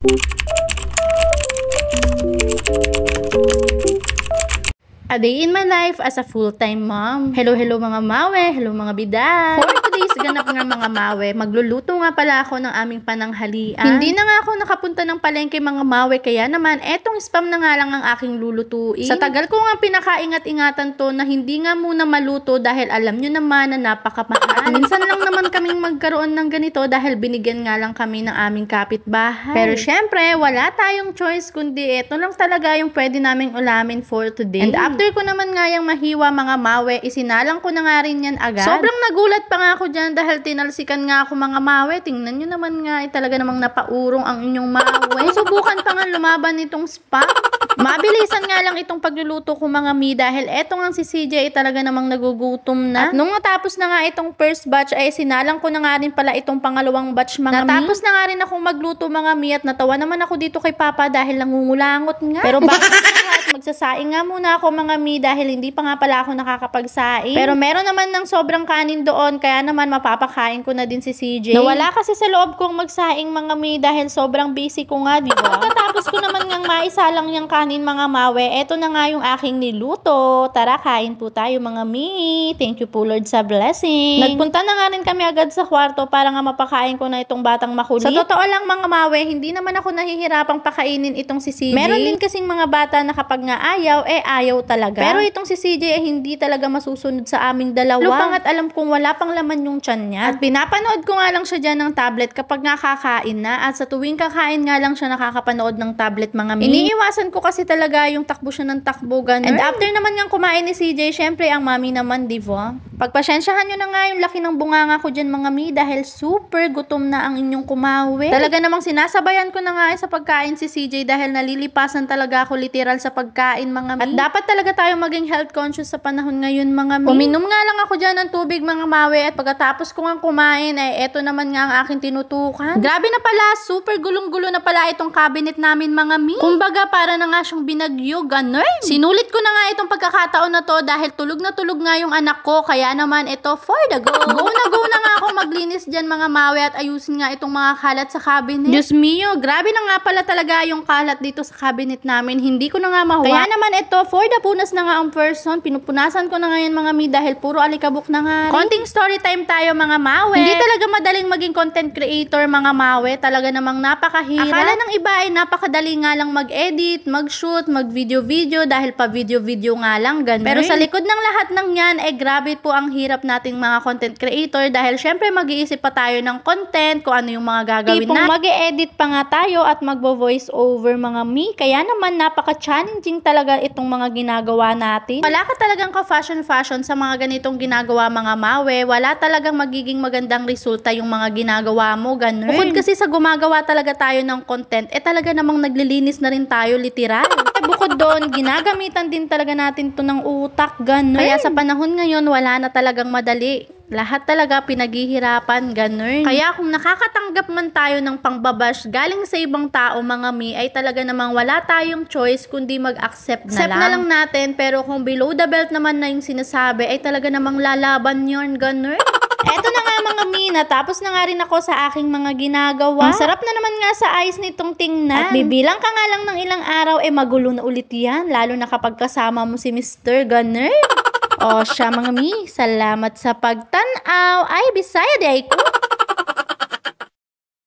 A day in my life as a full-time mom. Hello mga mawe, hello mga biday. For today's ganap nga mga mawe, magluluto nga pala ako ng aming pananghalian. Hindi na nga ako nakapunta ng palengke mga mawe, kaya naman etong spam na nga lang ang aking lulutuin. Sa tagal ko nga pinakaingat-ingatan to na hindi nga muna maluto dahil alam nyo naman na napakapahal. Minsan lang naman kaming magkaroon ng ganito dahil binigyan nga lang kami ng aming kapitbahay. Pero syempre, wala tayong choice kundi ito lang talaga yung pwede naming ulamin for today. And after ko naman nga yung mahiwa mga mawe, isinalang ko na nga rin yan agad. Sobrang nagulat pa nga ako dyan dahil tinalsikan nga ako mga mawe. Tingnan nyo naman nga, talaga namang napaurong ang inyong mawe. Subukan pa nga lumaban itong spam. Mabilisan nga lang itong pagluluto ko mga mi dahil etong ang si CJ talaga namang nagugutom na. At nung natapos na nga itong first batch ay sinalang ko na nga rin pala itong pangalawang batch mga mi. Natapos na nga rin akong magluto mga mi at natawa naman ako dito kay Papa dahil nangungulangot nga. Pero bakit magsasaing nga muna ako mga mi dahil hindi pa nga pala ako nakakapagsaing. Pero meron naman ng sobrang kanin doon kaya naman mapapakain ko na din si CJ. Nawala kasi sa loob kong magsaing mga mi dahil sobrang busy ko nga, di ba? Pagkatapos ko naman ngang maisalang yung kanin mga mawe, eto na nga yung aking niluto. Tara, kain po tayo mga mi. Thank you po Lord sa blessing. Nagpunta na nga rin kami agad sa kwarto para nga mapakain ko na itong batang makulit. Sa totoo lang mga mawe, hindi naman ako nahihirapang pakainin itong si CJ. Meron din kasing mga bata na kapag nga ayaw, ayaw talaga. Pero itong si CJ hindi talaga masusunod sa aming dalawa. Lupang at alam kong wala pang laman yung tiyan niya. At pinapanood ko nga lang siya dyan ng tablet kapag nga kakain na. At sa tuwing kakain nga lang siya nakakapanood ng tablet mga mi. Iniiwasan ko kasi talaga yung takbo siya ng takbo ganun. And after naman nga kumain ni CJ, syempre ang mami naman, di ba? Pagpasyensyahan nyo na nga yung laki ng bunganga ko dyan mga mi dahil super gutom na ang inyong kumawi. Talaga namang sinasabayan ko na nga sa pagkain si CJ dahil nalilipasan talaga ako literal sa pagkain mga mi. At dapat talaga tayo maging health conscious sa panahon ngayon mga mi. Uminom nga lang ako dyan ng tubig mga mawe at pagkatapos ko nga kumain ay eto naman nga ang aking tinutukan. Grabe na pala, super gulong-gulo na pala itong cabinet namin mga mi. Kumbaga para na nga siyang binagyo, ganun. Sinulit ko na nga itong pagkakataon na to dahil tulog na tulog nga yung anak ko kaya naman ito for the go. Go na nga ako maglinis dyan mga mawe at ayusin nga itong mga kalat sa cabinet. Diyos mio, grabe na nga pala talaga yung kalat dito sa cabinet namin. Hindi ko na nga mahuwa. Kaya naman ito, for the punas na nga ang person. Pinupunasan ko na ngayon mga mi dahil puro alikabok na nga. Konting story time tayo mga mawe. Hindi talaga madaling maging content creator mga mawe. Talaga namang napakahirap. Akala ng iba ay napakadali nga lang mag-edit, mag-shoot, mag-video-video dahil pa video-video nga lang ganun. Pero sa likod ng lahat ng yan ay grabe po ang hirap nating mga content creator dahil syempre mag-iisip pa tayo ng content kung ano yung mga gagawin natin. Mag-e-edit pa nga tayo at magbo-voice over mga mi. Kaya naman napaka-challenging talaga itong mga ginagawa natin. Wala ka talagang ka-fashion sa mga ganitong ginagawa mga mawe. Wala talagang magiging magandang resulta yung mga ginagawa mo, ganun. Bukod kasi sa gumagawa talaga tayo ng content, talaga namang naglilinis na rin tayo literal. Bukod doon, ginagamitan din talaga natin to ng utak, ganun. Kaya sa panahon ngayon, wala na talagang madali. Lahat talaga pinaghihirapan, ganun. Kaya kung nakakatanggap man tayo ng pangbabash galing sa ibang tao mga mi, ay talaga namang wala tayong choice kundi mag-accept na lang. Accept na lang natin, pero kung below the belt naman na yung sinasabi, ay talaga namang lalaban yun, ganun. Eto na nga mga mi, natapos na nga rin ako sa aking mga ginagawa. Ang sarap na naman nga sa eyes nitong tingnan. At bibilang ka nga lang ng ilang araw, magulo na ulit yan. Lalo na kapag kasama mo si Mr. Gunner. O siya mga mi, salamat sa pagtanaw. Ay, Bisaya di ay ko.